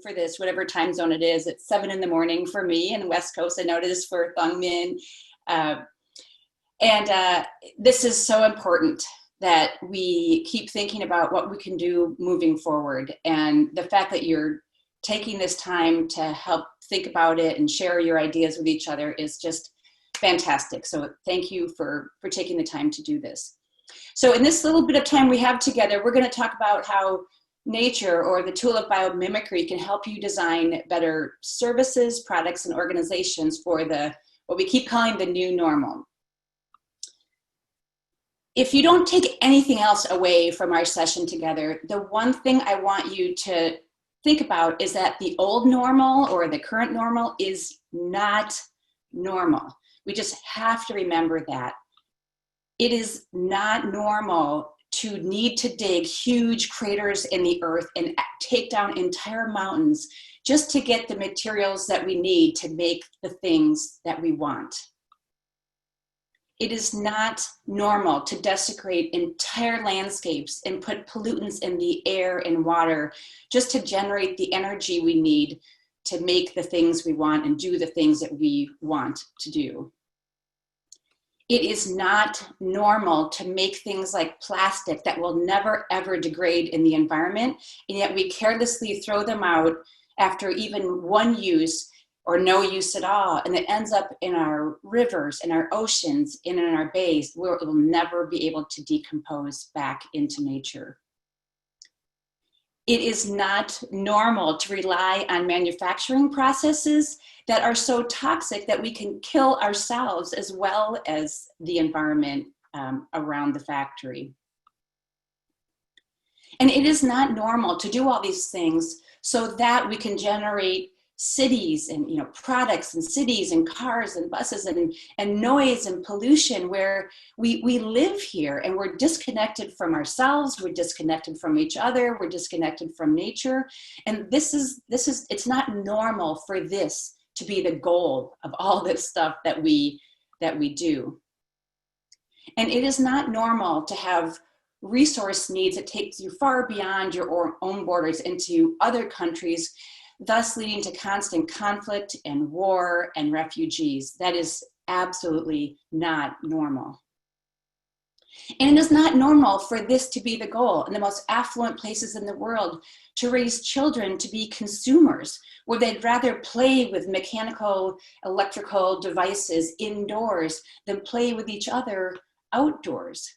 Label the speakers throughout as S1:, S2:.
S1: For this, whatever time zone it is. It's 7 in the morning for me in the West Coast. I know it is for Thong Minh. This is so important that we keep thinking about what we can do moving forward. And the fact that you're taking this time to help think about it and share your ideas with each other is just fantastic. So thank you for taking the time to do this. So in this little bit of time we have together, we're going to talk about how nature, or the tool of biomimicry, can help you design better services, products, and organizations for what we keep calling the new normal. If you don't take anything else away from our session together, the one thing I want you to think about is that the old normal, or the current normal, is not normal. We just have to remember that. It is not normal to need to dig huge craters in the earth and take down entire mountains just to get the materials that we need to make the things that we want. It is not normal to desecrate entire landscapes and put pollutants in the air and water just to generate the energy we need to make the things we want and do the things that we want to do. It is not normal to make things like plastic that will never ever degrade in the environment, and yet we carelessly throw them out after even one use or no use at all, and it ends up in our rivers, in our oceans, and in our bays, where it will never be able to decompose back into nature. It is not normal to rely on manufacturing processes that are so toxic that we can kill ourselves as well as the environment around the factory. And it is not normal to do all these things so that we can generate cities and products and cities and cars and buses and noise and pollution where we live here and we're disconnected from ourselves, we're disconnected from each other, we're disconnected from nature. And it's not normal for this to be the goal of all this stuff that we do. And it is not normal to have resource needs that takes you far beyond your own borders into other countries, thus leading to constant conflict and war and refugees. That is absolutely not normal. And it is not normal for this to be the goal in the most affluent places in the world, to raise children to be consumers, where they'd rather play with mechanical, electrical devices indoors than play with each other outdoors.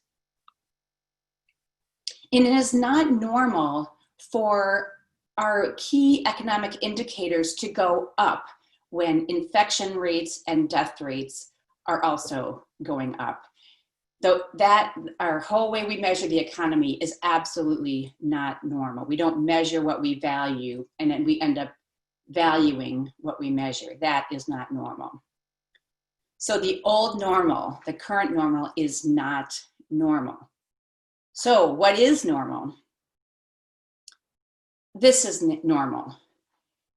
S1: And it is not normal for our key economic indicators to go up when infection rates and death rates are also going up. Though our whole way we measure the economy is absolutely not normal. We don't measure what we value, and then we end up valuing what we measure. That is not normal. So the old normal, the current normal, is not normal. So what is normal? This is normal.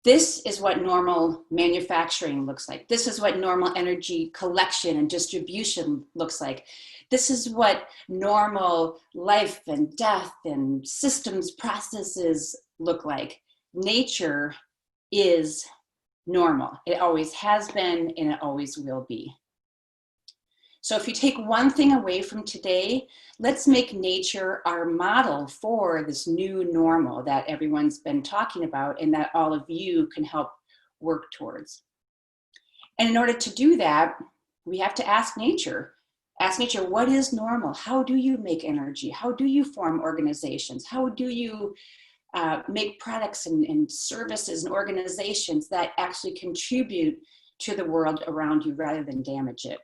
S1: This is what normal manufacturing looks like. This is what normal energy collection and distribution looks like. This is what normal life and death and systems processes look like. Nature is normal. It always has been, and it always will be. So if you take one thing away from today, let's make nature our model for this new normal that everyone's been talking about and that all of you can help work towards. And in order to do that, we have to ask nature. Ask nature, what is normal? How do you make energy? How do you form organizations? How do you make products and services and organizations that actually contribute to the world around you rather than damage it?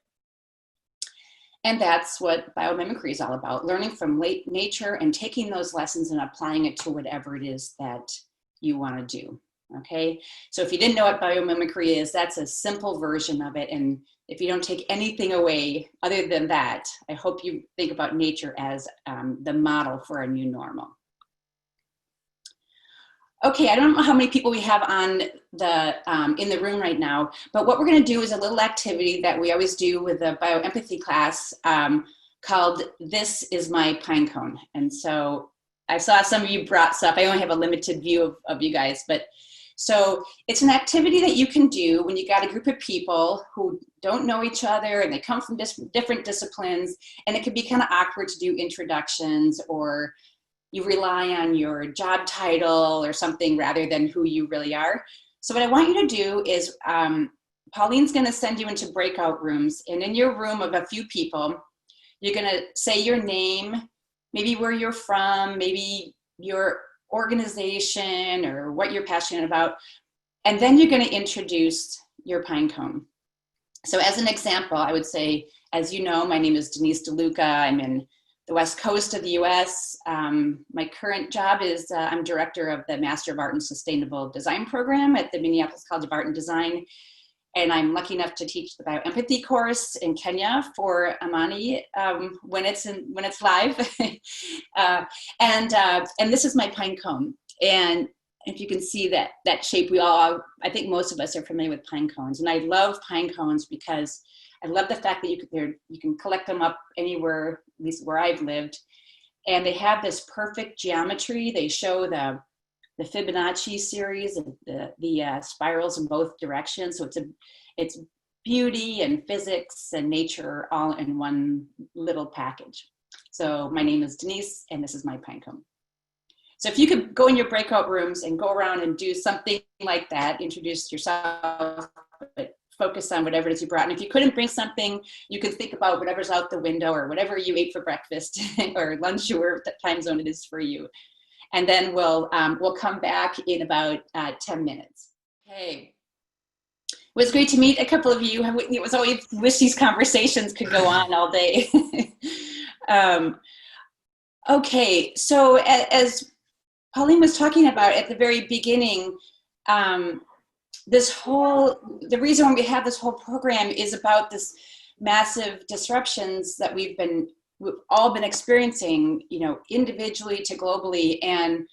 S1: And that's what biomimicry is all about, learning from nature and taking those lessons and applying it to whatever it is that you want to do, okay? So if you didn't know what biomimicry is, that's a simple version of it. And if you don't take anything away other than that, I hope you think about nature as the model for a new normal. Okay, I don't know how many people we have on in the room right now, but what we're going to do is a little activity that we always do with the bioempathy class called This Is My Pinecone. And so I saw some of you brought stuff. I only have a limited view of you guys, but So it's an activity that you can do when you got a group of people who don't know each other and they come from different disciplines, and it can be kind of awkward to do introductions, or you rely on your job title or something rather than who you really are. So what I want you to do is, Pauline's gonna send you into breakout rooms, and in your room of a few people, you're gonna say your name, maybe where you're from, maybe your organization or what you're passionate about, and then you're gonna introduce your pine cone. So as an example, I would say, as you know, my name is Denise DeLuca. I'm in the West Coast of the US. My current job is I'm director of the Master of Art and Sustainable Design program at the Minneapolis College of Art and Design. And I'm lucky enough to teach the Bioempathy course in Kenya for Amani when it's live. And this is my pine cone. And if you can see that shape, I think most of us are familiar with pine cones. And I love pine cones because I love the fact that you can collect them up anywhere, at least where I've lived. And they have this perfect geometry. They show the Fibonacci series, the spirals in both directions. So it's beauty and physics and nature all in one little package. So my name is Denise, and this is my pine cone. So if you could go in your breakout rooms and go around and do something like that, introduce yourself, but focus on whatever it is you brought. And if you couldn't bring something, you can think about whatever's out the window or whatever you ate for breakfast or lunch, or what time zone it is for you. And then we'll come back in about 10 minutes. Hey, it was great to meet a couple of you. It was always wish these conversations could go on all day. Okay, so as Pauline was talking about at the very beginning, the reason we have this whole program is about this massive disruptions that we've all been experiencing, individually to globally, and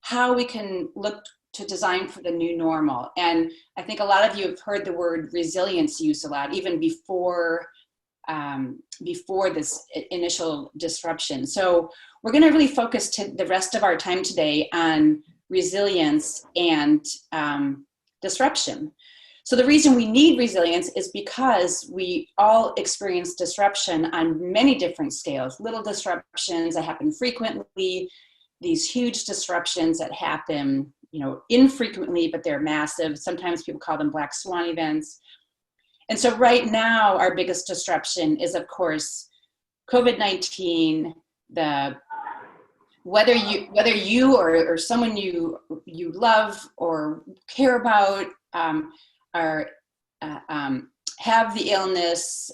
S1: how we can look to design for the new normal. And I think a lot of you have heard the word resilience used a lot, even before this initial disruption. So we're going to really focus the rest of our time today on resilience and disruption. So the reason we need resilience is because we all experience disruption on many different scales. Little disruptions that happen frequently, these huge disruptions that happen, infrequently, but they're massive. Sometimes people call them black swan events. And so right now, our biggest disruption is, of course, COVID-19. Whether you or someone you love or care about have the illness,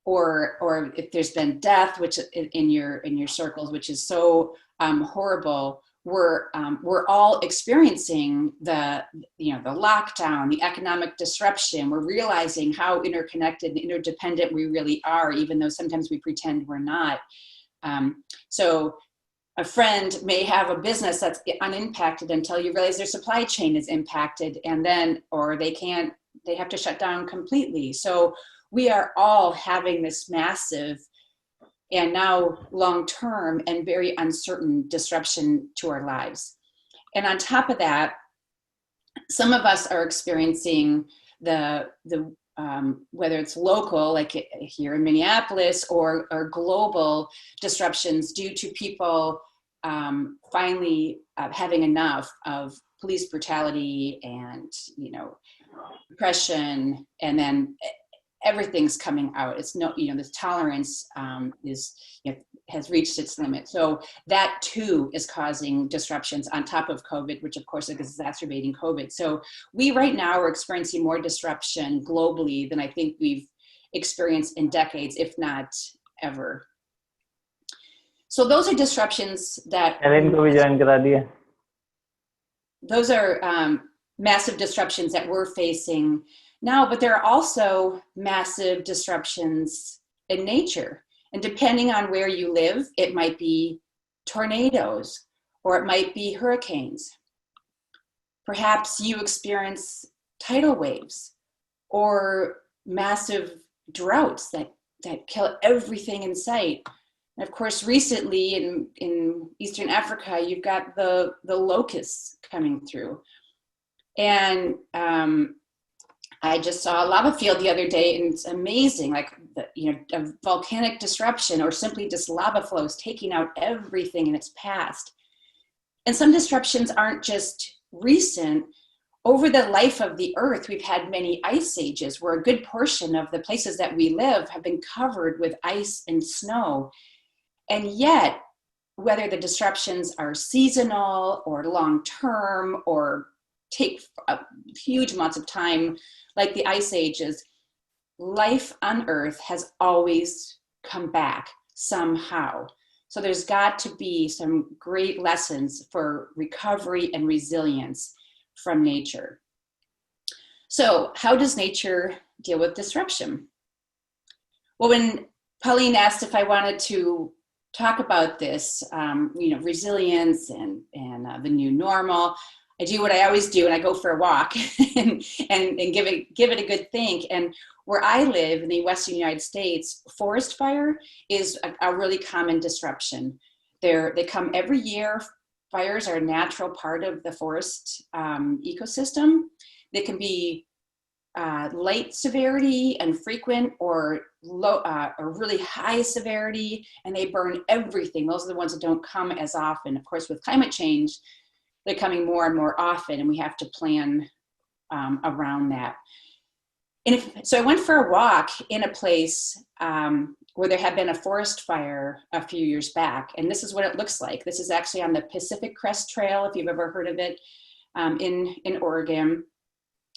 S1: or if there's been death, which in your circles, which is so horrible, we're all experiencing the lockdown, the economic disruption. We're realizing how interconnected and interdependent we really are, even though sometimes we pretend we're not. So a friend may have a business that's unimpacted until you realize their supply chain is impacted, and then, or they have to shut down completely. So we are all having this massive and now long-term and very uncertain disruption to our lives. And on top of that, some of us are experiencing whether it's local, like here in Minneapolis, or global disruptions due to people finally having enough of police brutality and repression, and then everything's coming out. It's this tolerance has reached its limit. So that too is causing disruptions on top of COVID, which of course is exacerbating COVID. So we right now are experiencing more disruption globally than I think we've experienced in decades, if not ever. So those are disruptions that, those are massive disruptions that we're facing now, but there are also massive disruptions in nature. And depending on where you live, it might be tornadoes, or it might be hurricanes. Perhaps you experience tidal waves or massive droughts that kill everything in sight. And of course, recently in Eastern Africa, you've got the locusts coming through. And I just saw a lava field the other day, and it's amazing, like a volcanic disruption or simply just lava flows taking out everything in its past. And some disruptions aren't just recent. Over the life of the Earth, we've had many ice ages where a good portion of the places that we live have been covered with ice and snow. And yet, whether the disruptions are seasonal or long-term or take huge amounts of time, like the ice ages, life on Earth has always come back somehow. So there's got to be some great lessons for recovery and resilience from nature. So how does nature deal with disruption? Well, when Pauline asked if I wanted to talk about this, resilience and the new normal, I do what I always do, and I go for a walk and give it a good think. And where I live in the Western United States, forest fire is a really common disruption. They come every year. Fires are a natural part of the forest ecosystem. They can be light severity and frequent, or low or really high severity, and they burn everything. Those are the ones that don't come as often. Of course, with climate change, they're coming more and more often, and we have to plan around that. And so I went for a walk in a place where there had been a forest fire a few years back, and this is what it looks like. This is actually on the Pacific Crest Trail, if you've ever heard of it, in Oregon.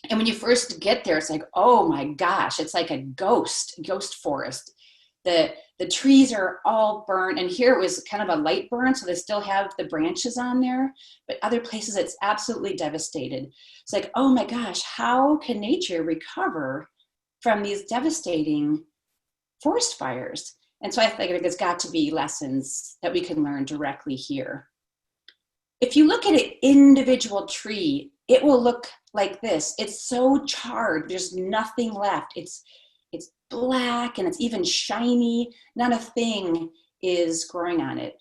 S1: And when you first get there, it's like, oh my gosh, it's like a ghost forest. The trees are all burned, and here it was kind of a light burn, so they still have the branches on there, but other places it's absolutely devastated. It's like, oh my gosh, how can nature recover from these devastating forest fires? And so I think there's got to be lessons that we can learn directly here. If you look at an individual tree, it will look like this. It's so charred, there's nothing left. It's black and it's even shiny. Not a thing is growing on it.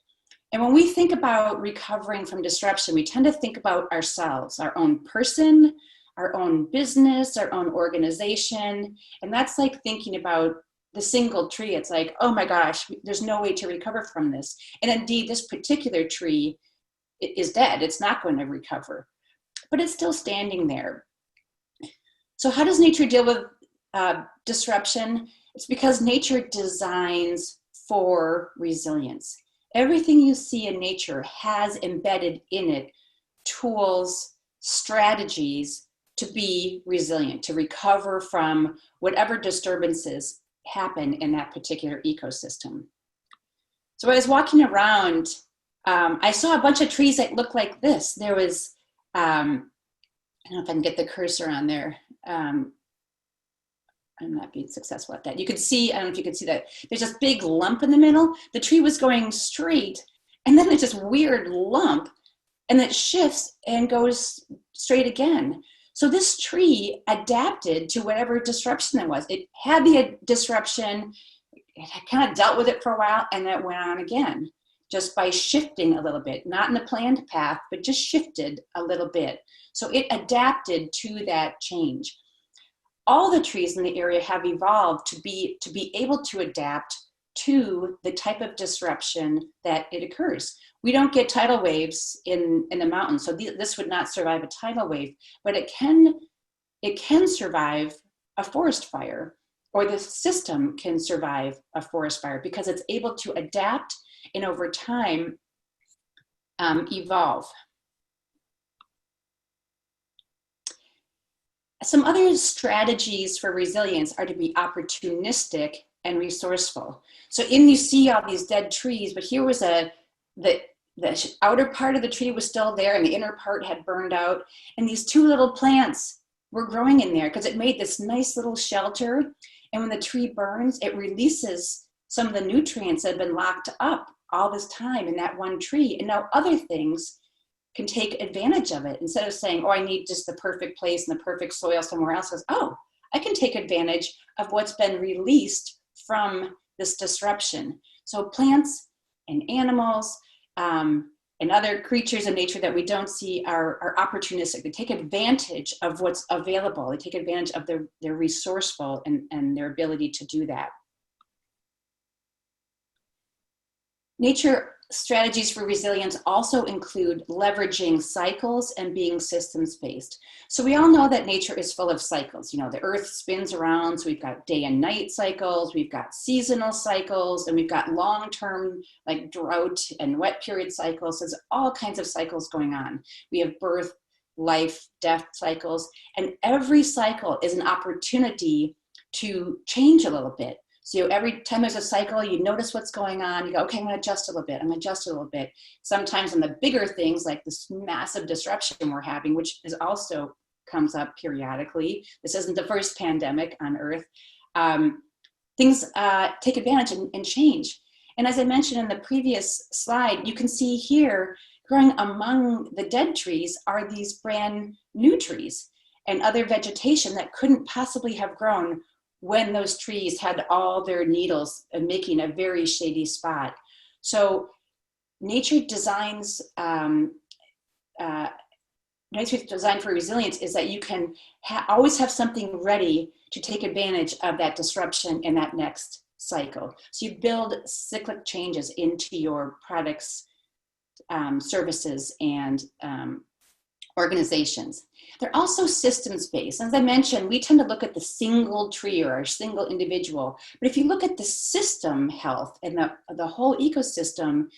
S1: And when we think about recovering from disruption, we tend to think about ourselves, our own person, our own business, our own organization. And that's like thinking about the single tree. It's like, oh my gosh, there's no way to recover from this. And indeed, this particular tree is dead. It's not going to recover, but it's still standing there. So how does nature deal with disruption? It's because nature designs for resilience. Everything you see in nature has embedded in it tools, strategies to be resilient, to recover from whatever disturbances happen in that particular ecosystem. So I was walking around, I saw a bunch of trees that looked like this. There was, I don't know if I can get the cursor on there. I'm not being successful at that. You could see, I don't know if you could see that, there's this big lump in the middle. The tree was going straight, and then there's this weird lump, and it shifts and goes straight again. So this tree adapted to whatever disruption there was. It had the disruption, it kind of dealt with it for a while, and then it went on again, just by shifting a little bit, not in the planned path, but just shifted a little bit. So it adapted to that change. All the trees in the area have evolved to be able to adapt to the type of disruption that it occurs. We don't get tidal waves in the mountains, so this would not survive a tidal wave, but it can survive a forest fire, or the system can survive a forest fire because it's able to adapt and over time evolve. Some other strategies for resilience are to be opportunistic and resourceful. So you see all these dead trees, but here was the outer part of the tree was still there and the inner part had burned out. And these two little plants were growing in there because it made this nice little shelter. And when the tree burns, it releases some of the nutrients that have been locked up all this time in that one tree. And now other things can take advantage of it. Instead of saying, oh, I need just the perfect place and the perfect soil somewhere else, says, oh, I can take advantage of what's been released from this disruption. So plants and animals and other creatures in nature that we don't see are opportunistic. They take advantage of what's available. They take advantage of their resourceful and their ability to do that. Nature strategies for resilience also include leveraging cycles and being systems-based. So we all know that nature is full of cycles. You know, the earth spins around, so we've got day and night cycles, we've got seasonal cycles, and we've got long-term like drought and wet period cycles. So there's all kinds of cycles going on. We have birth, life, death cycles, and every cycle is an opportunity to change a little bit. So every time there's a cycle, you notice what's going on. You go, okay, I'm going to adjust a little bit. I'm going to adjust a little bit. Sometimes on the bigger things like this massive disruption we're having, which is also comes up periodically. This isn't the first pandemic on Earth. Things take advantage and change. And as I mentioned in the previous slide, you can see here growing among the dead trees are these brand new trees and other vegetation that couldn't possibly have grown when those trees had all their needles making a very shady spot. So nature designs, nature's design for resilience is that you can always have something ready to take advantage of that disruption in that next cycle. So you build cyclic changes into your products, services, and organizations. They're also systems-based. As I mentioned, we tend to look at the single tree or a single individual, but if you look at the system health and the whole ecosystem,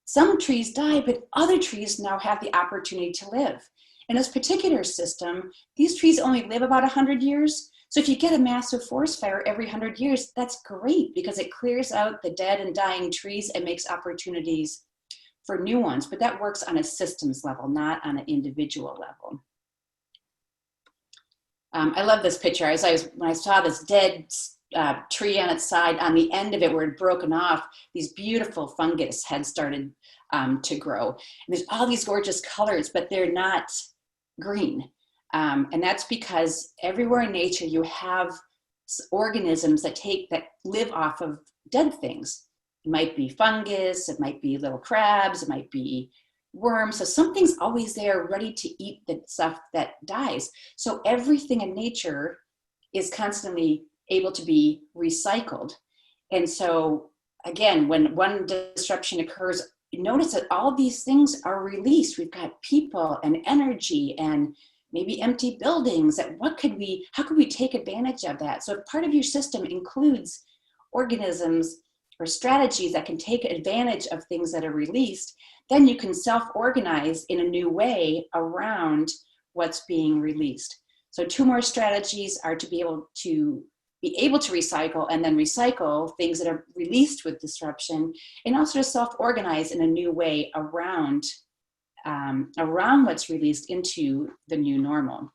S1: some trees die, but other trees now have the opportunity to live. In this particular system, these trees only live about 100 years. So if you get a massive forest fire every 100 years, that's great because it clears out the dead and dying trees and makes opportunities for new ones, but that works on a systems level, not on an individual level. I love this picture. When I saw this dead tree on its side, on the end of it where it had broken off, these beautiful fungus had started to grow. And there's all these gorgeous colors, but they're not green. And that's because everywhere in nature you have organisms that live off of dead things. It might be fungus, it might be little crabs, it might be worms. So something's always there ready to eat the stuff that dies. So everything in nature is constantly able to be recycled. And so again, when one disruption occurs, notice that all these things are released. We've got people and energy and maybe empty buildings. How could we take advantage of that? So if part of your system includes organisms or strategies that can take advantage of things that are released, then you can self-organize in a new way around what's being released. So 2 more strategies are to be able to recycle and then recycle things that are released with disruption, and also to self-organize in a new way around what's released into the new normal.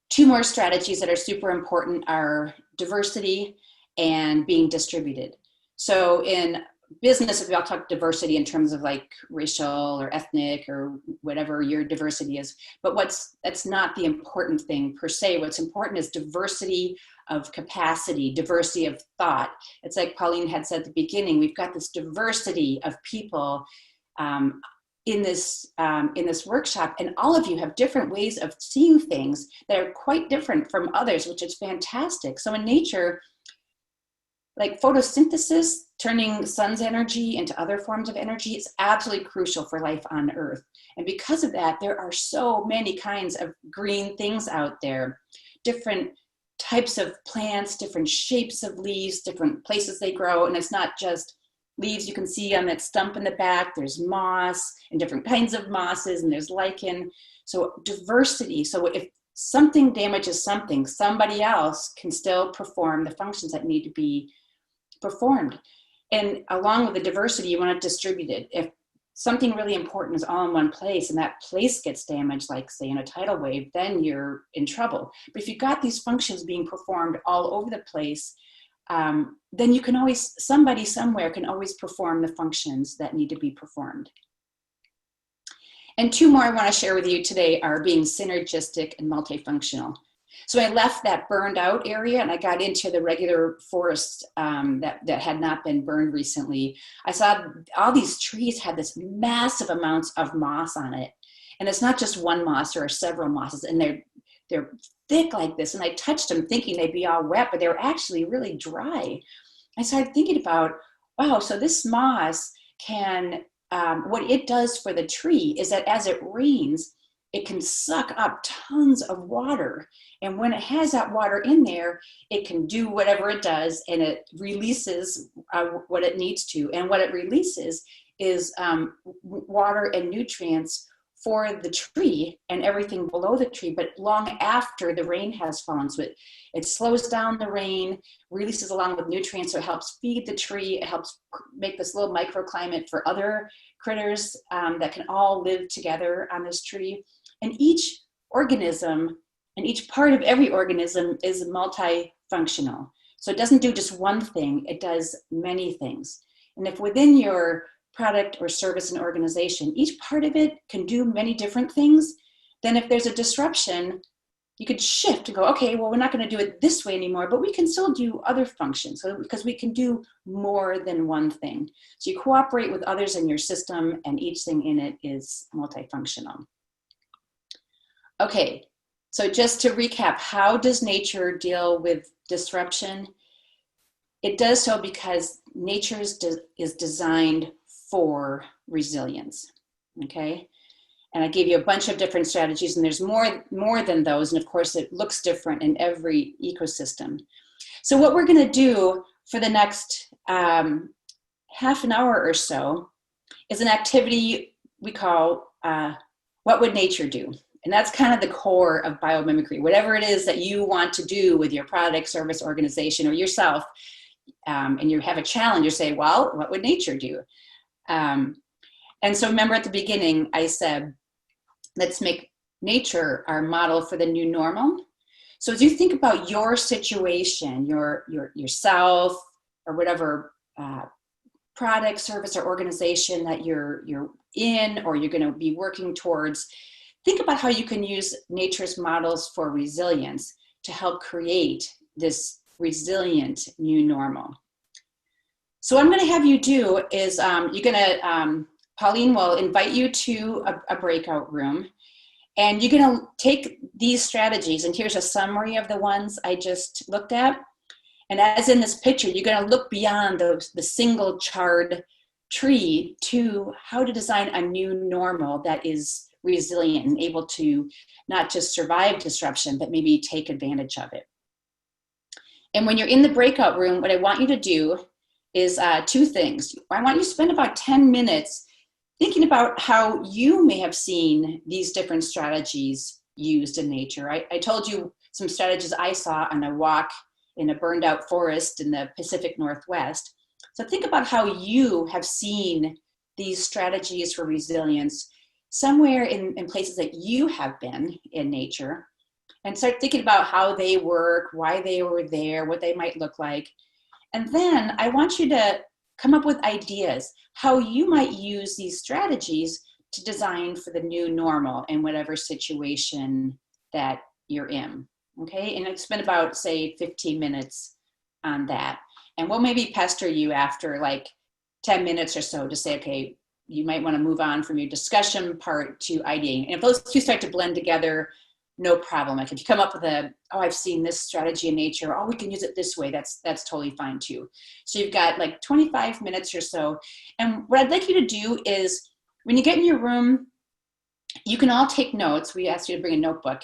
S1: 2 more strategies that are super important are diversity and being distributed. So in business, if we all talk diversity in terms of like racial or ethnic or whatever your diversity is, but that's not the important thing per se. What's important is diversity of capacity, diversity of thought. It's like Pauline had said at the beginning, we've got this diversity of people in this workshop, and all of you have different ways of seeing things that are quite different from others, which is fantastic. So in nature, like photosynthesis, turning sun's energy into other forms of energy is absolutely crucial for life on Earth. And because of that, there are so many kinds of green things out there, different types of plants, different shapes of leaves, different places they grow. And it's not just leaves you can see on that stump in the back, there's moss and different kinds of mosses, and there's lichen. So diversity. So if something damages something, somebody else can still perform the functions that need to be performed. And along with the diversity, you want it distributed. If something really important is all in one place and that place gets damaged, like say in a tidal wave, then you're in trouble. But if you've got these functions being performed all over the place, then you can always, somebody somewhere can always perform the functions that need to be performed. And 2 more I want to share with you today are being synergistic and multifunctional. So I left that burned out area and I got into the regular forest that had not been burned recently. I saw all these trees had this massive amounts of moss on it. And it's not just one moss, there are several mosses, and they're thick like this. And I touched them thinking they'd be all wet, but they were actually really dry. I started thinking about, wow, so this moss can, what it does for the tree is that as it rains, it can suck up tons of water. And when it has that water in there, it can do whatever it does, and it releases what it needs to. And what it releases is water and nutrients for the tree and everything below the tree, but long after the rain has fallen. So it slows down the rain, releases along with nutrients, so it helps feed the tree. It helps make this little microclimate for other critters that can all live together on this tree. And each organism and each part of every organism is multifunctional. So it doesn't do just one thing, it does many things. And if within your product or service and organization, each part of it can do many different things, then if there's a disruption, you could shift and go, okay, well, we're not going to do it this way anymore, but we can still do other functions, because we can do more than one thing. So you cooperate with others in your system, and each thing in it is multifunctional. Okay, so just to recap, how does nature deal with disruption? It does so because nature is designed for resilience, okay? And I gave you a bunch of different strategies, and there's more than those, and of course it looks different in every ecosystem. So what we're gonna do for the next half an hour or so is an activity we call What Would Nature Do? And that's kind of the core of biomimicry. Whatever it is that you want to do with your product, service, organization, or yourself, and you have a challenge, you say, well, what would nature do? And so remember at the beginning, I said, let's make nature our model for the new normal. So as you think about your situation, yourself, or whatever product, service, or organization that you're in, or you're going to be working towards, think about how you can use nature's models for resilience to help create this resilient new normal. So what I'm going to have you do is you're going to, Pauline will invite you to a breakout room, and you're going to take these strategies, and here's a summary of the ones I just looked at. And as in this picture, you're going to look beyond the single charred tree to how to design a new normal that is resilient and able to not just survive disruption, but maybe take advantage of it. And when you're in the breakout room, what I want you to do is two things. I want you to spend about 10 minutes thinking about how you may have seen these different strategies used in nature. I told you some strategies I saw on a walk in a burned out forest in the Pacific Northwest. So think about how you have seen these strategies for resilience somewhere in places that you have been in nature, and start thinking about how they work, why they were there, what they might look like. And then I want you to come up with ideas how you might use these strategies to design for the new normal in whatever situation that you're in, okay? And I'd spend about, say, 15 minutes on that. And we'll maybe pester you after like 10 minutes or so to say, okay, you might want to move on from your discussion part to ideating. And if those two start to blend together, no problem. Like if you come up with I've seen this strategy in nature, we can use it this way, that's totally fine too. So you've got like 25 minutes or so. And what I'd like you to do is, when you get in your room, you can all take notes. We asked you to bring a notebook.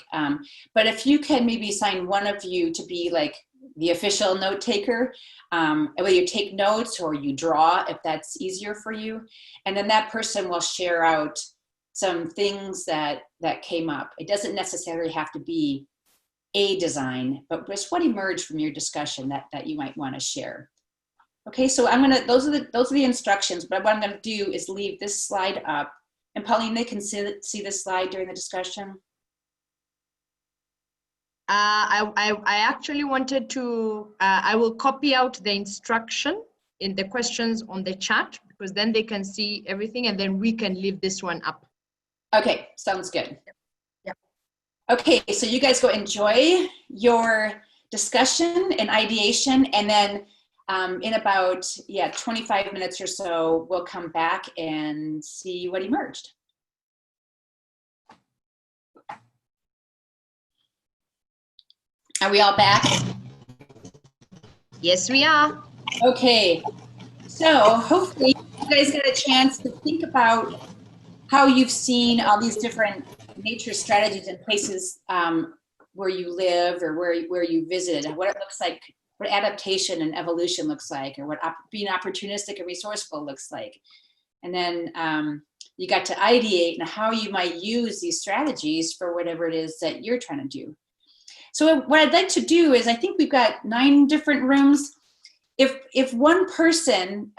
S1: But if you can maybe assign one of you to be like the official note taker, whether you take notes or you draw, if that's easier for you. And then that person will share out some things that came up. It doesn't necessarily have to be a design, but just what emerged from your discussion that you might want to share. Okay, so those are the instructions, but what I'm gonna do is leave this slide up. And Pauline, they can see this slide during the discussion?
S2: I actually wanted to, I will copy out the instruction in the questions on the chat, because then they can see everything, and then we can leave this one up.
S1: Okay, sounds good.
S2: Yeah.
S1: Okay, so you guys go enjoy your discussion and ideation, and then in about 25 minutes or so, we'll come back and see what emerged. Are we all back?
S2: Yes, we are.
S1: Okay, so hopefully you guys get a chance to think about how you've seen all these different nature strategies in places where you live or where you visited, what it looks like, what adaptation and evolution looks like, or what being opportunistic and resourceful looks like. And then you got to ideate and how you might use these strategies for whatever it is that you're trying to do. So what I'd like to do is, I think we've got 9 different rooms. If one person,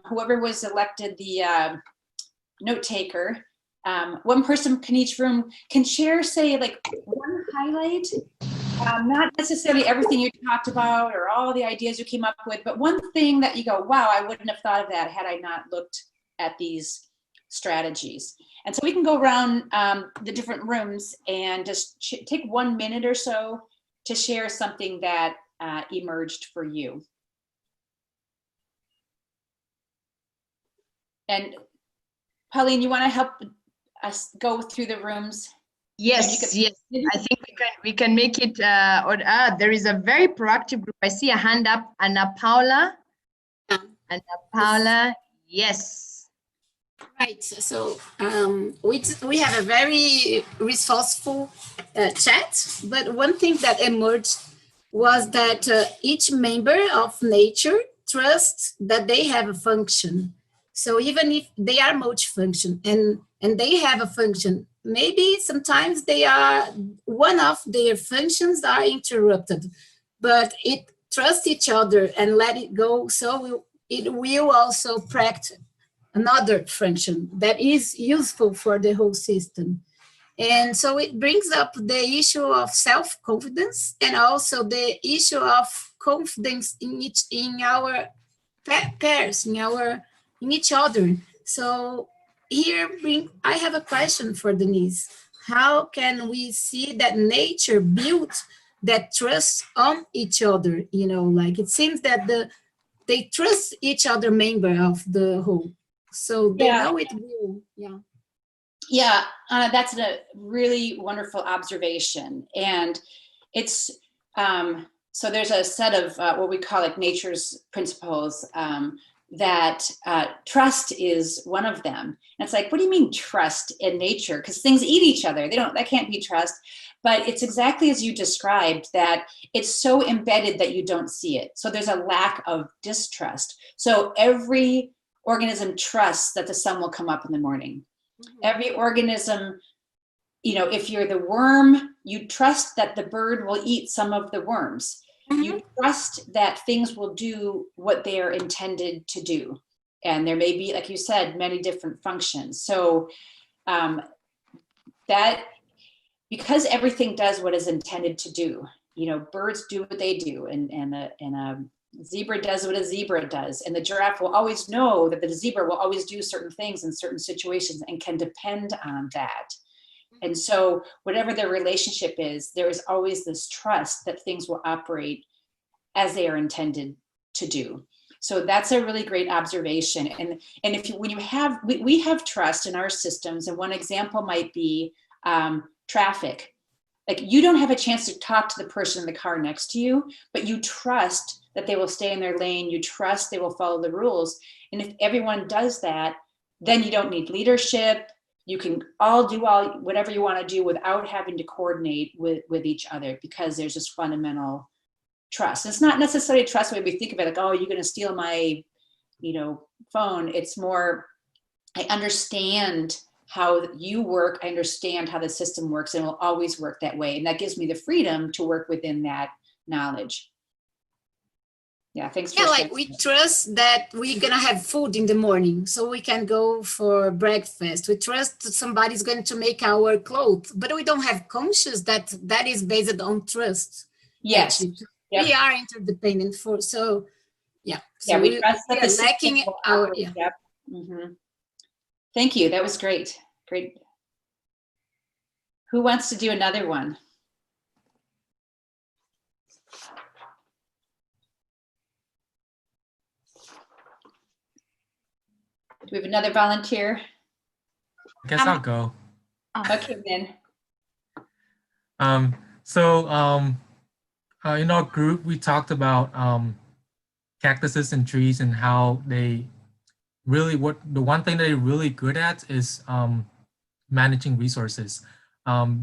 S1: whoever was elected the note taker, one person in each room can share, say, like one highlight, not necessarily everything you talked about or all the ideas you came up with, but one thing that you go, wow, I wouldn't have thought of that had I not looked at these strategies. And so we can go around the different rooms and just take 1 minute or so to share something that emerged for you. And Pauline, you want to help us go through the rooms?
S2: Yes, yes. I think we can make it. There is a very proactive group. I see a hand up, Anna Paula. Anna Paula, yes.
S3: Right. So we have a very resourceful chat, but one thing that emerged was that each member of nature trusts that they have a function. So even if they are multifunction and they have a function, maybe sometimes one of their functions are interrupted, but it trusts each other and let it go. So it will also practice another function that is useful for the whole system. And so it brings up the issue of self-confidence and also the issue of confidence in our pairs, in each other. So here I have a question for Denise. How can we see that nature built that trust on each other? You know, like it seems that they trust each other member of the whole. So they know it will,
S1: Yeah, that's a really wonderful observation. And it's, so there's a set of what we call like nature's principles that trust is one of them. And it's like, what do you mean trust in nature? Because things eat each other. That can't be trust. But it's exactly as you described, that it's so embedded that you don't see it. So there's a lack of distrust. So every organism trusts that the sun will come up in the morning. Every organism, you know, if you're the worm, you trust that the bird will eat some of the worms. You trust that things will do what they are intended to do. And there may be, like you said, many different functions. So that, because everything does what is intended to do, you know, birds do what they do, and a zebra does what a zebra does, and the giraffe will always know that the zebra will always do certain things in certain situations and can depend on that. And so whatever their relationship is, there is always this trust that things will operate as they are intended to do. So that's a really great observation. And if when you have, we have trust in our systems, and one example might be traffic. Like, you don't have a chance to talk to the person in the car next to you, but you trust that they will stay in their lane. You trust they will follow the rules. And if everyone does that, then you don't need leadership. You can all do whatever you want to do without having to coordinate with each other, because there's this fundamental trust. It's not necessarily trust when we think of it like, oh, you're going to steal my, you know, phone. It's more, I understand how you work. I understand how the system works, and it will always work that way. And that gives me the freedom to work within that knowledge. Yeah, thanks for
S3: like we trust that we're gonna have food in the morning, so we can go for breakfast. We trust that somebody's going to make our clothes, but we don't have conscious that that is based on trust.
S1: Yes.
S3: Yep. We are interdependent so yeah. So
S1: yeah, we trust that
S3: we are lacking our
S1: Yep. Mm-hmm. Thank you. That was great. Great. Who wants to do another one? Do we have another volunteer?
S4: I guess I'll go.
S1: Okay, then.
S4: In our group, we talked about cactuses and trees and how they really, the one thing they're really good at is managing resources.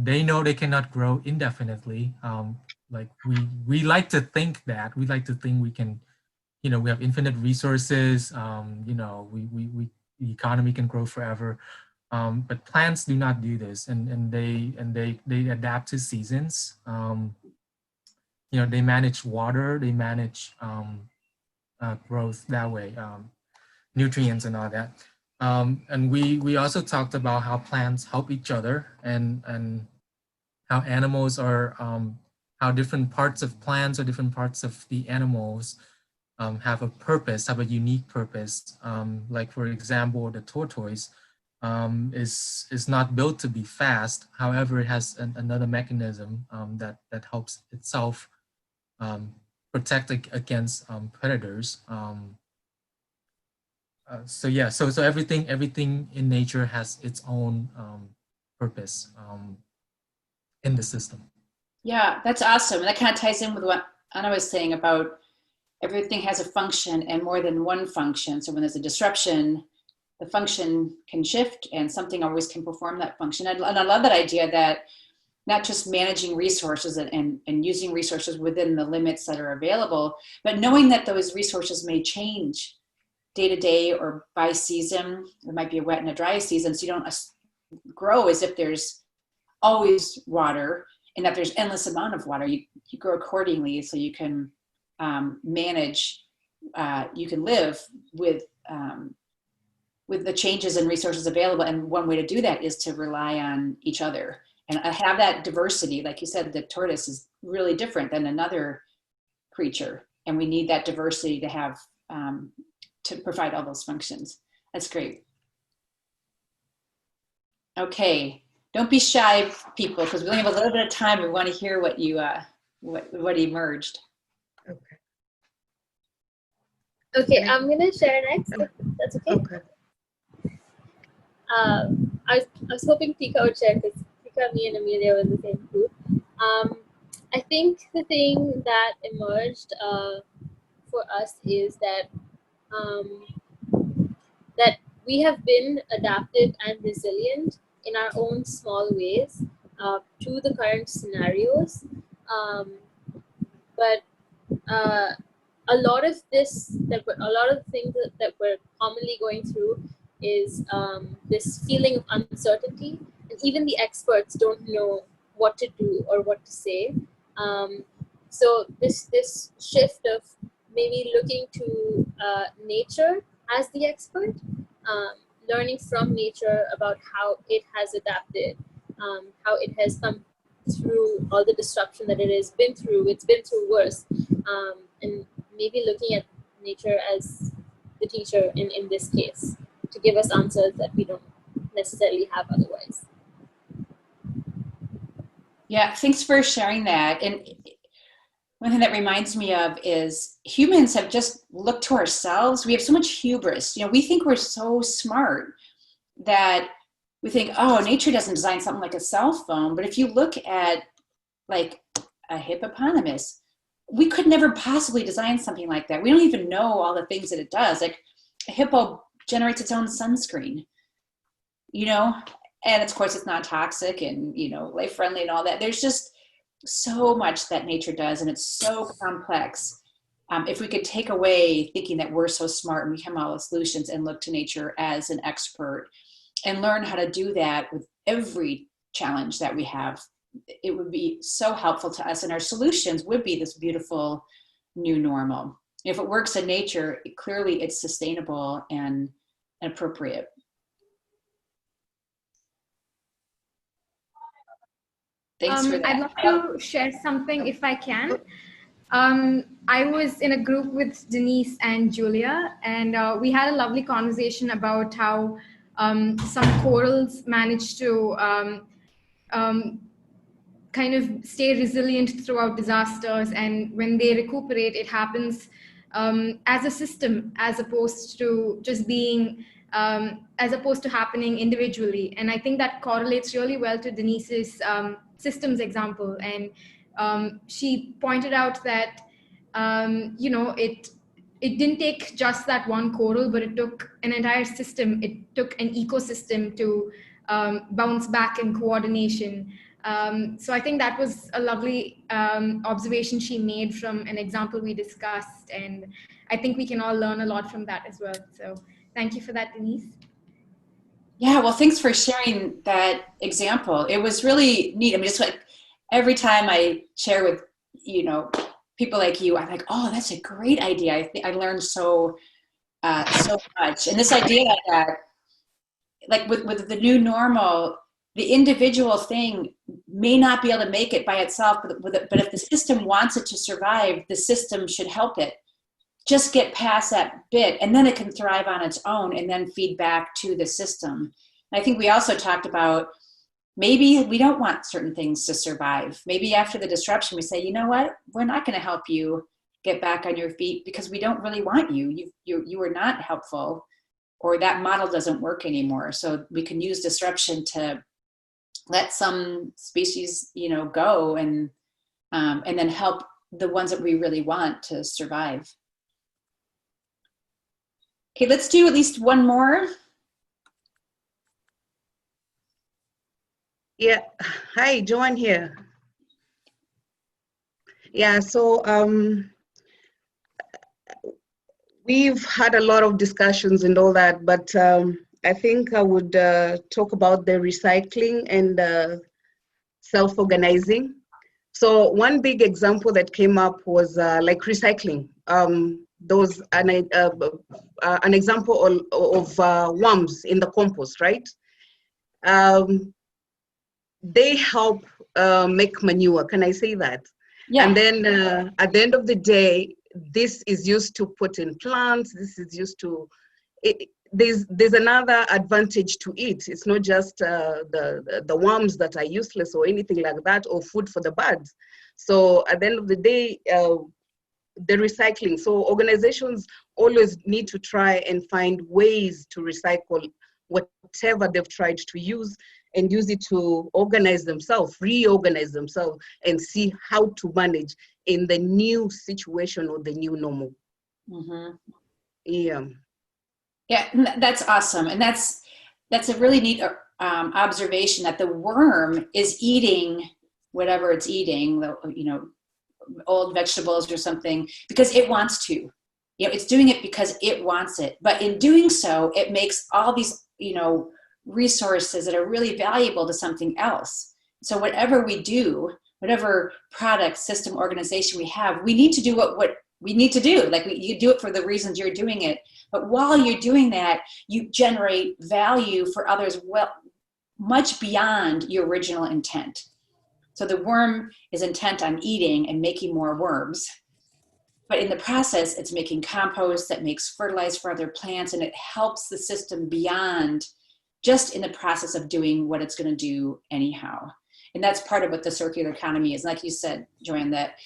S4: They know they cannot grow indefinitely. Like we like to think that. We like to think we can, we have infinite resources. The economy can grow forever. But plants do not do this, and they adapt to seasons. They manage water, they manage growth that way, nutrients and all that. And we also talked about how plants help each other, and how animals are, how different parts of plants or different parts of the animals have a purpose, have a unique purpose. Like for example, the tortoise is not built to be fast. However, it has another mechanism that helps itself protect against predators. So everything in nature has its own purpose in the system.
S1: Yeah, that's awesome. And that kind of ties in with what Anna was saying about everything has a function and more than one function. So when there's a disruption, the function can shift and something always can perform that function. And I love that idea that not just managing resources and using resources within the limits that are available, but knowing that those resources may change day to day or by season. There might be a wet and a dry season, so you don't grow as if there's always water and that there's endless amount of water. You grow accordingly so you can manage, you can live with the changes in resources available. And one way to do that is to rely on each other and have that diversity. Like you said, the tortoise is really different than another creature. And we need that diversity to have, to provide all those functions. That's great. Okay, don't be shy, people, because we only have a little bit of time. We want to hear what you, what emerged.
S5: Okay.
S6: Okay, I'm gonna share next, if that's okay.
S5: Okay.
S6: I was hoping Tika would share because Tika, me, and Amelia were in the same group. I think the thing that emerged for us is that that we have been adaptive and resilient in our own small ways to the current scenarios, but a lot of this, a lot of the things that we're commonly going through is this feeling of uncertainty, and even the experts don't know what to do or what to say. So this shift of maybe looking to nature as the expert, learning from nature about how it has adapted, how it has come through all the disruption that it has been through. It's been through worse, and maybe looking at nature as the teacher in this case to give us answers that we don't necessarily have otherwise.
S1: Yeah, thanks for sharing that. And one thing that reminds me of is humans have just looked to ourselves. We have so much hubris. We think we're so smart that we think, oh, nature doesn't design something like a cell phone. But if you look at like a hippopotamus, we could never possibly design something like that. We don't even know all the things that it does. Like a hippo generates its own sunscreen, and of course it's not toxic and, life friendly and all that. There's just so much that nature does, and it's so complex. If we could take away thinking that we're so smart and we have all the solutions and look to nature as an expert and learn how to do that with every challenge that we have, it would be so helpful to us, and our solutions would be this beautiful new normal. If it works in nature, clearly it's sustainable and appropriate. Thanks for that.
S7: I'd love to share something if I can. I was in a group with Denise and Julia, and we had a lovely conversation about how some corals managed to kind of stay resilient throughout disasters, and when they recuperate, it happens as a system, as opposed to just being as opposed to happening individually. And I think that correlates really well to Denise's systems example. And she pointed out that you know, it didn't take just that one coral, but it took an entire system. It took an ecosystem to bounce back in coordination. So I think that was a lovely observation she made from an example we discussed. And I think we can all learn a lot from that as well. So thank you for that, Denise.
S1: Yeah, well, thanks for sharing that example. It was really neat. I mean, just like every time I share with, you know, people like you, I'm like, oh, that's a great idea. I think I learned so much. And this idea that, like with the new normal, the individual thing may not be able to make it by itself, but if the system wants it to survive, the system should help it just get past that bit, and then it can thrive on its own and then feed back to the system. And I think we also talked about maybe we don't want certain things to survive. Maybe after the disruption, we say, you know what, we're not going to help you get back on your feet because we don't really want you. You were not helpful, or that model doesn't work anymore. So we can use disruption to let some species, you know, go and then help the ones that we really want to survive. Okay, let's do at least one more.
S5: Yeah, hi, Joanne here. Yeah, so we've had a lot of discussions and all that, but I think I would talk about the recycling and self-organizing. So one big example that came up was like recycling. There was an example of worms in the compost, right? They help make manure, can I say that?
S1: Yeah.
S5: And then at the end of the day, this is used to put in plants, this is used to, there's another advantage to it. It's not just the worms that are useless or anything like that, or food for the birds. So at the end of the day, the recycling. So organizations always need to try and find ways to recycle whatever they've tried to use, and use it to organize themselves, reorganize themselves, and see how to manage in the new situation or the new normal.
S1: Mm-hmm.
S5: Yeah.
S1: Yeah, that's awesome. And that's a really neat observation, that the worm is eating whatever it's eating, you know, old vegetables or something, because it wants to. You know, it's doing it because it wants it. But in doing so, it makes all these, you know, resources that are really valuable to something else. So whatever we do, whatever product, system, organization we have, we need to do what we need to do. Like you do it for the reasons you're doing it. But while you're doing that, you generate value for others well, much beyond your original intent. So the worm is intent on eating and making more worms. But in the process, it's making compost that makes fertilizer for other plants, and it helps the system beyond just in the process of doing what it's going to do anyhow. And that's part of what the circular economy is. Like you said, Joanne, that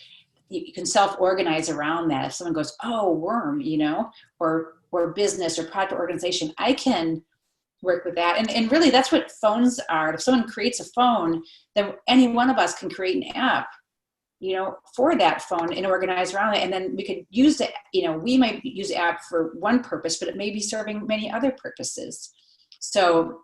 S1: you can self-organize around that. If someone goes, oh, worm, you know, or business or product organization, I can work with that. And really that's what phones are. If someone creates a phone, then any one of us can create an app, you know, for that phone and organize around it. And then we could use the, you know, we might use the app for one purpose, but it may be serving many other purposes. So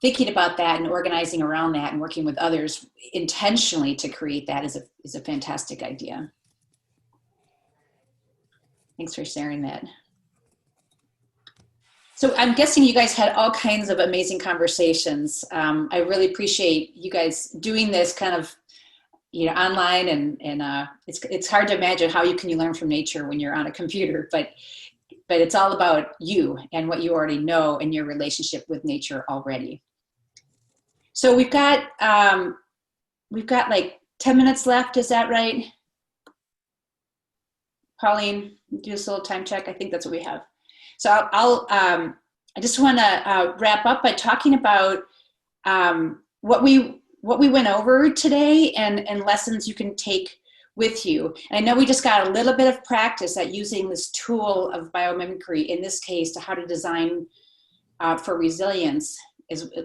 S1: thinking about that and organizing around that and working with others intentionally to create that is a fantastic idea. Thanks for sharing that. So I'm guessing you guys had all kinds of amazing conversations. I really appreciate you guys doing this kind of, you know, online, and it's hard to imagine how you learn from nature when you're on a computer, but it's all about you and what you already know and your relationship with nature already. So we've got like 10 minutes left. Is that right? Pauline, do this little time check. I think that's what we have. So I just want to wrap up by talking about what we went over today and lessons you can take with you. And I know we just got a little bit of practice at using this tool of biomimicry, in this case, to how to design for resilience,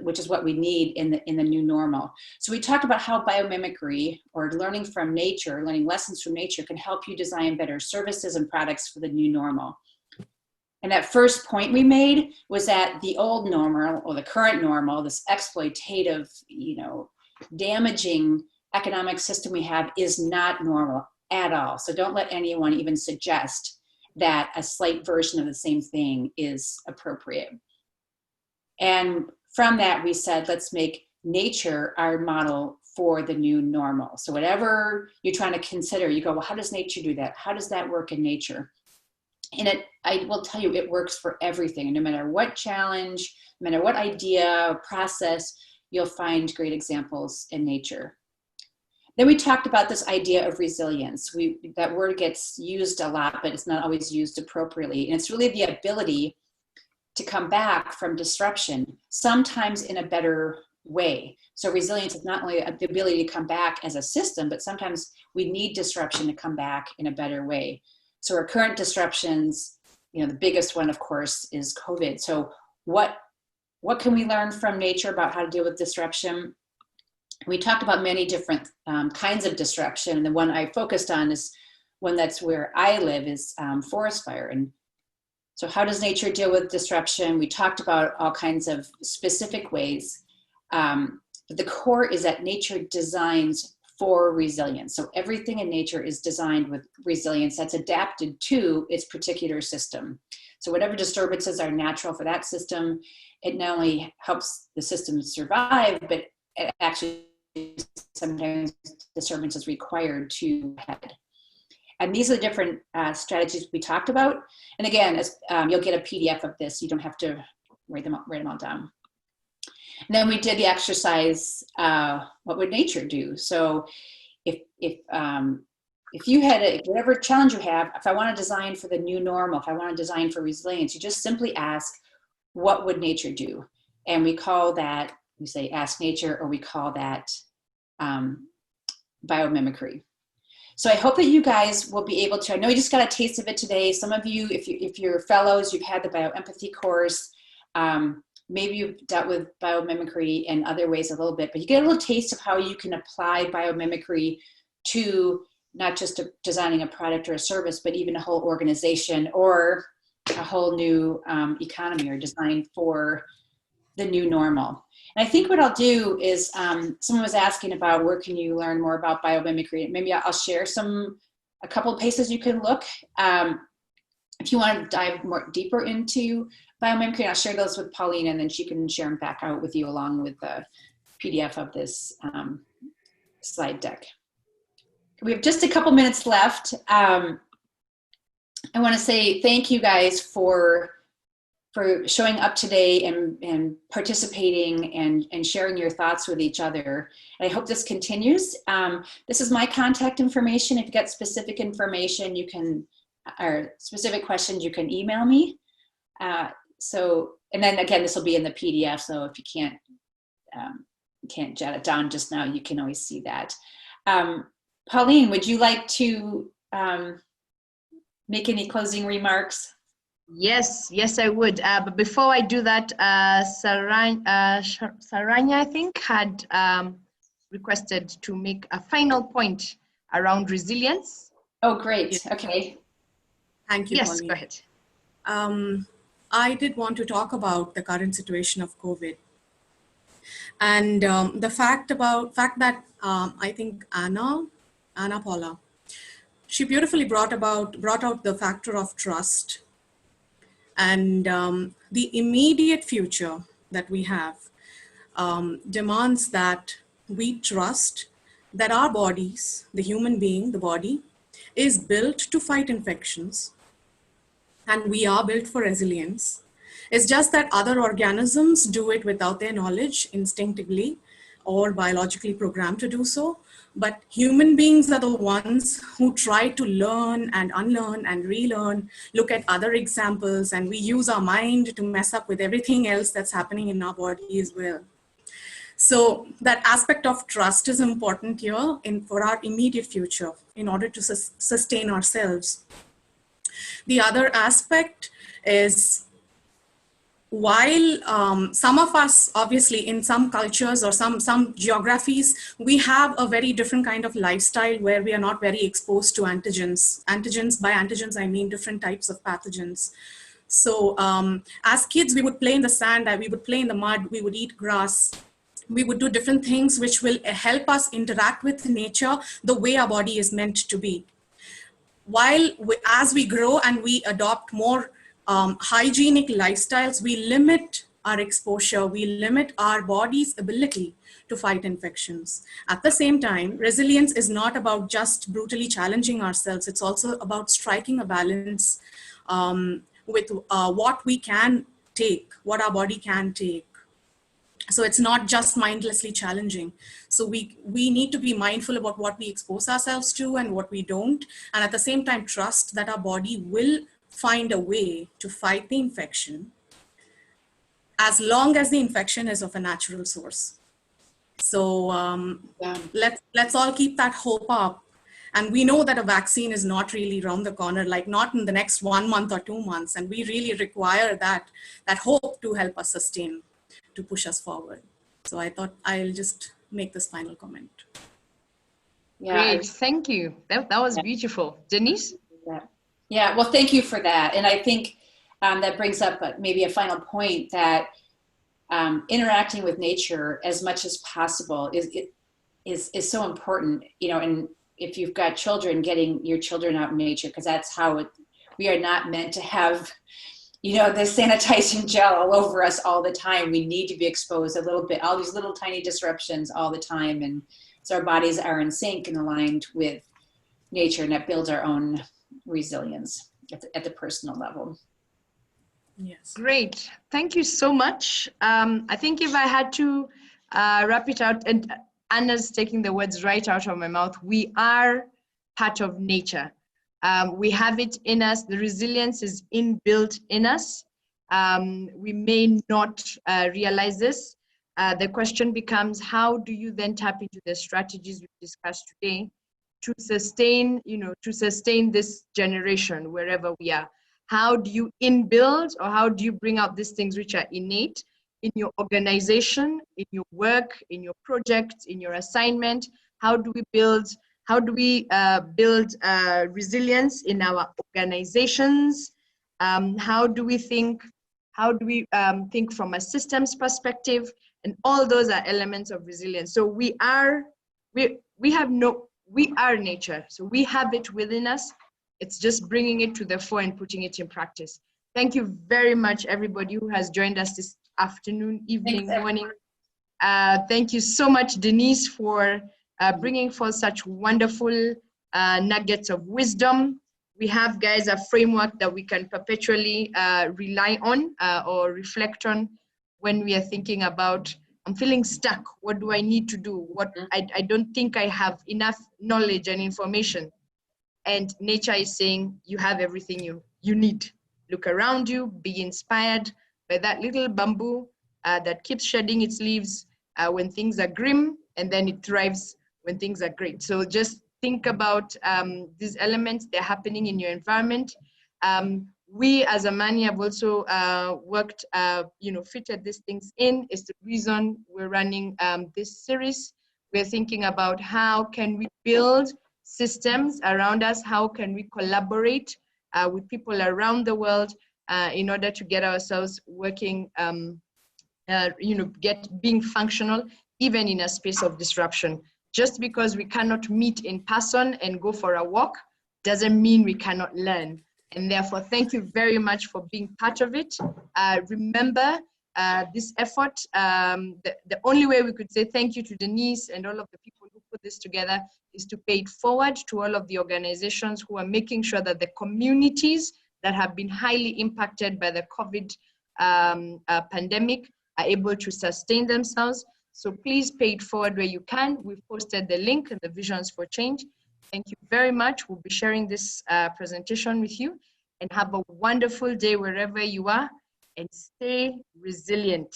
S1: which is what we need in the new normal. So we talked about how biomimicry, or learning from nature, learning lessons from nature, can help you design better services and products for the new normal. And that first point we made was that the old normal, or the current normal, this exploitative, damaging economic system we have, is not normal at all. So don't let anyone even suggest that a slight version of the same thing is appropriate. And from that, we said, let's make nature our model for the new normal. So whatever you're trying to consider, you go, well, how does nature do that? How does that work in nature? And I will tell you, it works for everything. No matter what challenge, no matter what idea or process, you'll find great examples in nature. Then we talked about this idea of resilience. That word gets used a lot, but it's not always used appropriately. And it's really the ability to come back from disruption, sometimes in a better way. So resilience is not only the ability to come back as a system, but sometimes we need disruption to come back in a better way. So our current disruptions, the biggest one, of course, is COVID. So what can we learn from nature about how to deal with disruption? We talked about many different kinds of disruption. And the one I focused on is one that's where I live, is forest fire. And so how does nature deal with disruption? We talked about all kinds of specific ways. But the core is that nature designs for resilience. So everything in nature is designed with resilience that's adapted to its particular system. So whatever disturbances are natural for that system, it not only helps the system survive, but it actually sometimes disturbance is required to head. And these are the different strategies we talked about. And again, you'll get a PDF of this. You don't have to write them all down. And then we did the exercise, what would nature do? So if you had whatever challenge you have, if I want to design for the new normal, if I want to design for resilience, you just simply ask, what would nature do? And we call that, we say ask nature, or we call that biomimicry. So I hope that you guys will be able to, I know you just got a taste of it today. Some of you, if you're fellows, you've had the bioempathy course. Maybe you've dealt with biomimicry in other ways a little bit, but you get a little taste of how you can apply biomimicry to not just designing a product or a service, but even a whole organization or a whole new economy, or design for the new normal. And I think what I'll do is, someone was asking about where can you learn more about biomimicry. Maybe I'll share a couple of places you can look. If you want to dive more deeper into biomimicry, I'll share those with Pauline, and then she can share them back out with you along with the PDF of this slide deck. We have just a couple minutes left. I want to say thank you guys for showing up today and participating and sharing your thoughts with each other. And I hope this continues. This is my contact information. If you get specific information, or specific questions, you can email me. And then again, this will be in the PDF. So if you can't jot it down just now, you can always see that. Pauline, would you like to make any closing remarks?
S2: Yes, I would. But before I do that, Saranya, I think, had requested to make a final point around resilience.
S1: Oh, great. Okay.
S8: Thank you,
S2: Yes,
S8: Pauline.
S2: go ahead.
S8: I did want to talk about the current situation of COVID, and the fact that I think Anna Paula, she beautifully brought out the factor of trust, and the immediate future that we have demands that we trust that our bodies, the human being, the body, is built to fight infections. And we are built for resilience. It's just that other organisms do it without their knowledge, instinctively or biologically programmed to do so. But human beings are the ones who try to learn and unlearn and relearn, look at other examples, and we use our mind to mess up with everything else that's happening in our body as well. So that aspect of trust is important here for our immediate future in order to sustain ourselves. The other aspect is, while some of us, obviously in some cultures or some geographies, we have a very different kind of lifestyle where we are not very exposed to antigens. By antigens, I mean different types of pathogens. So as kids, we would play in the sand, we would play in the mud, we would eat grass. We would do different things which will help us interact with nature the way our body is meant to be. As we grow and we adopt more hygienic lifestyles, we limit our exposure, we limit our body's ability to fight infections. At the same time, resilience is not about just brutally challenging ourselves, it's also about striking a balance with what we can take, what our body can take. So it's not just mindlessly challenging. So we need to be mindful about what we expose ourselves to and what we don't. And at the same time, trust that our body will find a way to fight the infection as long as the infection is of a natural source. So let's all keep that hope up. And we know that a vaccine is not really around the corner, like not in the next 1 month or 2 months. And we really require that hope to help us sustain, to push us forward. So I thought I'll just make this final comment.
S2: Great, thank you. That was beautiful. Denise?
S1: Yeah, well, thank you for that. And I think that brings up maybe a final point, that interacting with nature as much as possible is so important, you know. And if you've got children, getting your children out in nature, because that's how we are not meant to have, you know, the sanitizing gel all over us all the time. We need to be exposed a little bit, all these little tiny disruptions all the time. And so our bodies are in sync and aligned with nature, and that builds our own resilience at the personal level.
S8: Yes.
S2: Great. Thank you so much. I think if I had to wrap it out, and Anna's taking the words right out of my mouth, we are part of nature. We have it in us. The resilience is inbuilt in us. We may not realize this. The question becomes, how do you then tap into the strategies we discussed today to sustain, to sustain this generation wherever we are? How do you inbuild, or how do you bring out these things which are innate in your organization, in your work, in your projects, in your assignment? How do we build resilience in our organizations? How do we think from a systems perspective? And all those are elements of resilience. So we are nature. So we have it within us. It's just bringing it to the fore and putting it in practice. Thank you very much, everybody who has joined us this afternoon, evening, morning. Thank you so much, Denise, for bringing forth such wonderful nuggets of wisdom. We have, guys, a framework that we can perpetually rely on or reflect on when we are thinking about, I'm feeling stuck. What do I need to do? I don't think I have enough knowledge and information. And nature is saying, you have everything you need. Look around you, be inspired by that little bamboo that keeps shedding its leaves when things are grim, and then it thrives when things are great. So just think about these elements, they're happening in your environment. We as Amani have also worked, fitted these things in. It's the reason we're running this series. We're thinking about how can we build systems around us, how can we collaborate with people around the world in order to get ourselves working, being functional, even in a space of disruption. Just because we cannot meet in person and go for a walk doesn't mean we cannot learn. And therefore, thank you very much for being part of it. Remember this effort, the only way we could say thank you to Denise and all of the people who put this together is to pay it forward to all of the organizations who are making sure that the communities that have been highly impacted by the COVID pandemic are able to sustain themselves. So please pay it forward where you can. We've posted the link and the Visions for Change. Thank you very much. We'll be sharing this presentation with you, and have a wonderful day wherever you are, and stay resilient.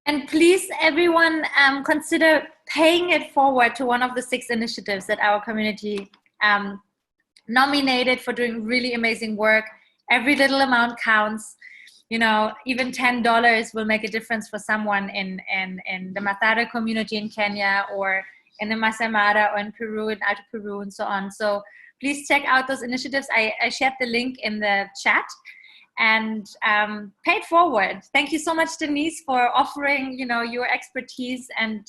S9: And please, everyone, consider paying it forward to one of the 6 initiatives that our community nominated for doing really amazing work. Every little amount counts. You know, even $10 will make a difference for someone in the Mathare community in Kenya, or in the Masai Mara, or in Peru, in Alto Peru, and so on. So please check out those initiatives. I shared the link in the chat, and pay it forward. Thank you so much, Denise, for offering, you know, your expertise and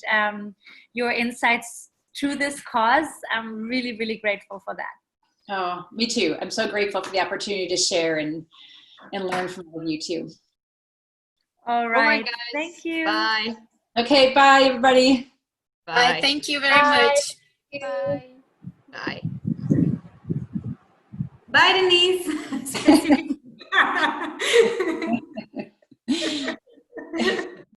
S9: your insights to this cause. I'm really, really grateful for that.
S1: Oh, me too. I'm so grateful for the opportunity to share and learn from all of you too.
S9: All right. Thank you.
S5: Bye.
S1: Okay, bye everybody.
S3: Bye. Thank you very much.
S7: Bye.
S5: Bye.
S10: Bye, Denise.